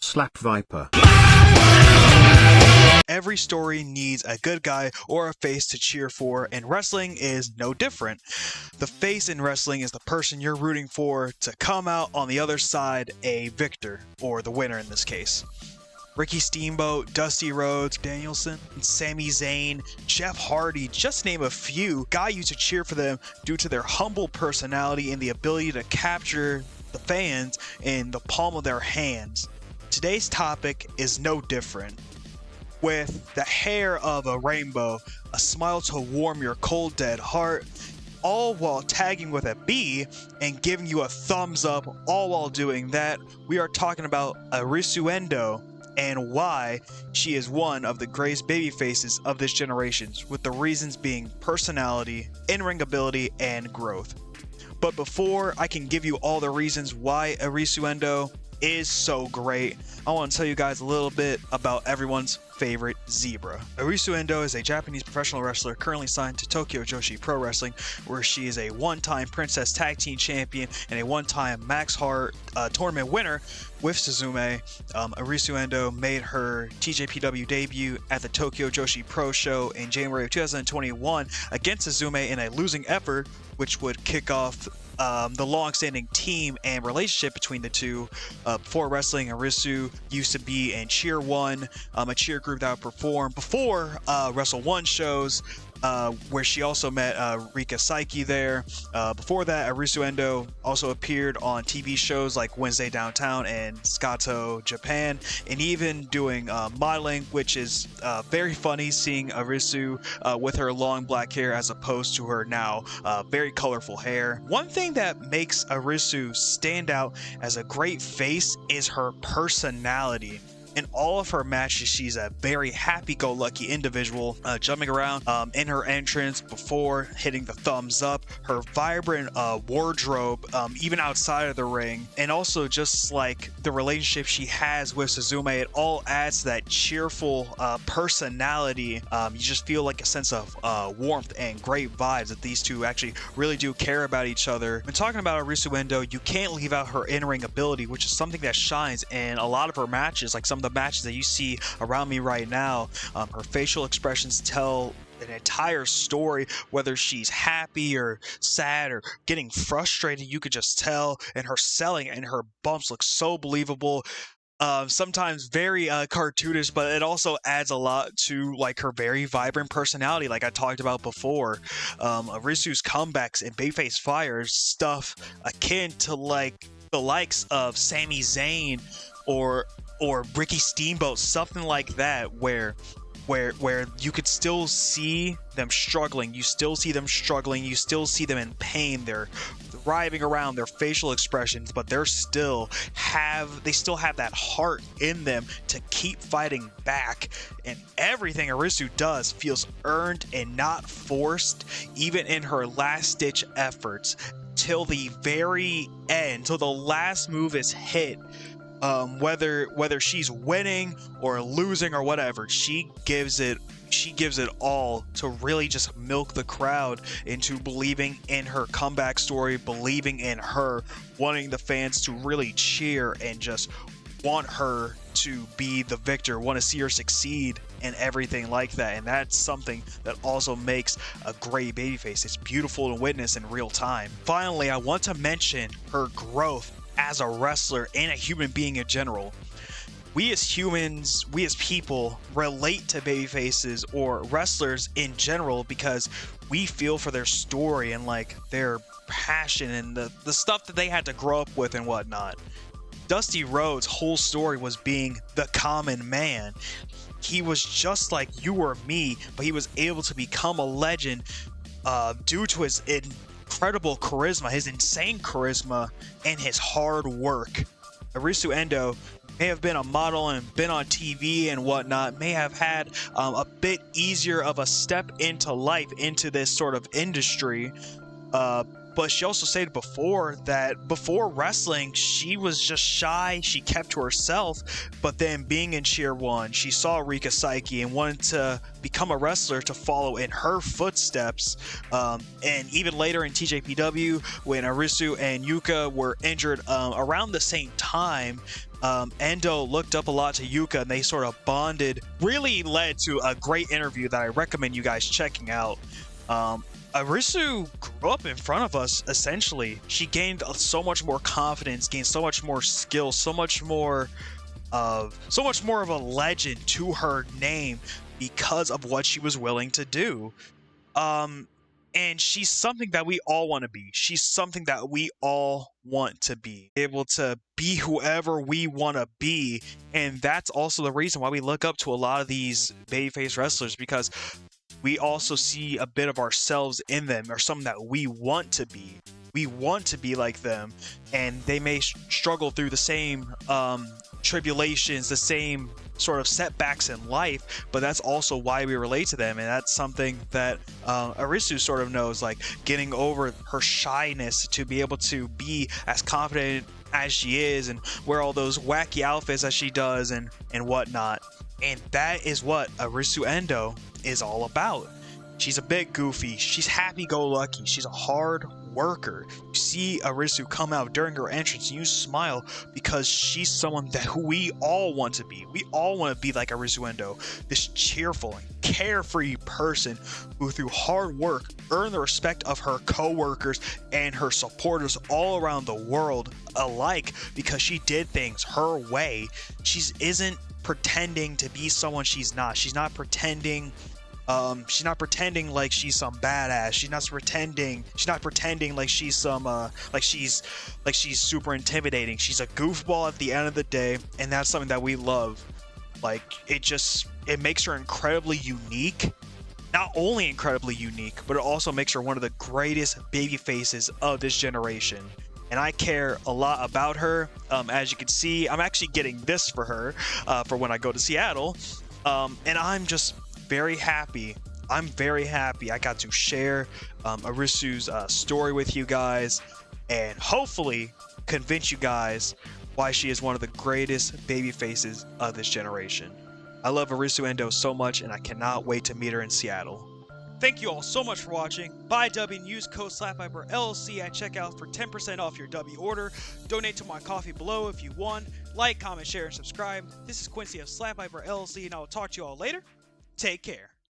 Slap Viper. Every story needs a good guy or a face to cheer for, and wrestling is no different. The face in wrestling is the person you're rooting for to come out on the other side a victor, or the winner in this case. Ricky Steamboat, Dusty Rhodes, Danielson, Sami Zayn, Jeff Hardy, just name a few, got you to cheer for them due to their humble personality and the ability to capture the fans in the palm of their hands. Today's topic is no different. With the hair of a rainbow, a smile to warm your cold dead heart, all while tagging with a B and giving you a thumbs up, all while doing that, we are talking about Arisu Endo and why she is one of the greatest babyfaces of this generation, with the reasons being personality, in-ring ability, and growth. But before I can give you all the reasons why Arisu Endo is so great, I want to tell you guys a little bit about everyone's favorite zebra. Arisu Endo is a Japanese professional wrestler currently signed to Tokyo Joshi Pro Wrestling, where she is a one-time Princess Tag Team Champion and a one-time Max Heart tournament winner with Suzume. Arisu Endo made her TJPW debut at the Tokyo Joshi Pro Show in January of 2021 against Suzume in a losing effort, which would kick off the long-standing team and relationship between the two. Before wrestling, Arisu used to be in Cheer 1, a cheer group that would perform before Wrestle 1 shows, where she also met Rika Saiki there. Before that, Arisu Endo also appeared on TV shows like Wednesday Downtown and Scato Japan, and even doing modeling, which is very funny seeing Arisu with her long black hair as opposed to her now very colorful hair. One thing that makes Arisu stand out as a great face is her personality. In all of her matches, she's a very happy-go-lucky individual, jumping around in her entrance before hitting the thumbs up, her vibrant wardrobe, even outside of the ring, and also just like the relationship she has with Suzume, it all adds to that cheerful personality. You just feel like a sense of warmth and great vibes that these two actually really do care about each other. When talking about Arisu Endo, you can't leave out her in-ring ability, which is something that shines in a lot of her matches, like some of the matches that you see around me right now. Her facial expressions tell an entire story, whether she's happy or sad or getting frustrated, you could just tell, and her selling and her bumps look so believable. Sometimes very cartoonish, but it also adds a lot to like her very vibrant personality, like I talked about before. Arisu's comebacks in Babyface Fire is stuff akin to like the likes of Sami Zayn or Ricky Steamboat, something like that, where you could still see them struggling. You still see them struggling. You still see them in pain. They're writhing around, their facial expressions, but they still have that heart in them to keep fighting back. And everything Arisu does feels earned and not forced, even in her last-ditch efforts, till the very end, till the last move is hit. Whether she's winning or losing or whatever, she gives it all to really just milk the crowd into believing in her comeback story, believing in her, wanting the fans to really cheer and just want her to be the victor, want to see her succeed and everything like that. And that's something that also makes a great babyface. It's beautiful to witness in real time. Finally, I want to mention her growth as a wrestler and a human being in general. We as humans, we as people relate to babyfaces or wrestlers in general because we feel for their story and like their passion and the stuff that they had to grow up with and whatnot. Dusty Rhodes' whole story was being the common man. He was just like you or me, but he was able to become a legend due to his incredible charisma, his insane charisma, and his hard work. Arisu Endo may have been a model and been on TV and whatnot, may have had a bit easier of a step into life, into this sort of industry, but she also stated before that before wrestling, she was just shy. She kept to herself. But then being in Tier 1, she saw Rika Saiki and wanted to become a wrestler to follow in her footsteps. And even later in TJPW, when Arisu and Yuka were injured around the same time, Endo looked up a lot to Yuka and they sort of bonded. Really led to a great interview that I recommend you guys checking out. Arisu grew up in front of us, essentially. She gained so much more confidence, gained so much more skill, so much more of a legend to her name because of what she was willing to do. And she's something that we all want to be. She's something that we all want to be. Able to be whoever we want to be. And that's also the reason why we look up to a lot of these babyface wrestlers, because we also see a bit of ourselves in them, or something that we want to be. We want to be like them, and they may struggle through the same tribulations, the same sort of setbacks in life, but that's also why we relate to them. And that's something that Arisu sort of knows, like getting over her shyness to be able to be as confident as she is and wear all those wacky outfits that she does and whatnot. And that is what Arisu Endo is all about. She's a bit goofy, she's happy-go-lucky, she's a hard worker. You see Arisu come out during her entrance and you smile because she's someone that who we all want to be. We all want to be like Arisu Endo, this cheerful and carefree person who through hard work earned the respect of her co-workers and her supporters all around the world alike because she did things her way. She isn't pretending to be someone she's not. She's not pretending like she's some badass. She's not pretending like she's some like she's super intimidating. She's a goofball at the end of the day, and that's something that we love. Like it makes her incredibly unique. Not only incredibly unique, but it also makes her one of the greatest baby faces of this generation. And I care a lot about her. As you can see, I'm actually getting this for her for when I go to Seattle. And I'm just very happy. I'm very happy I got to share Arisu's story with you guys and hopefully convince you guys why she is one of the greatest baby faces of this generation. I love Arisu Endo so much, and I cannot wait to meet her in Seattle. Thank you all so much for watching. Buy W and use code SlapViperLLC at checkout for 10% off your W order. Donate to my coffee below if you want. Like, comment, share, and subscribe. This is Quincy of SlapViperLLC, and I will talk to you all later. Take care.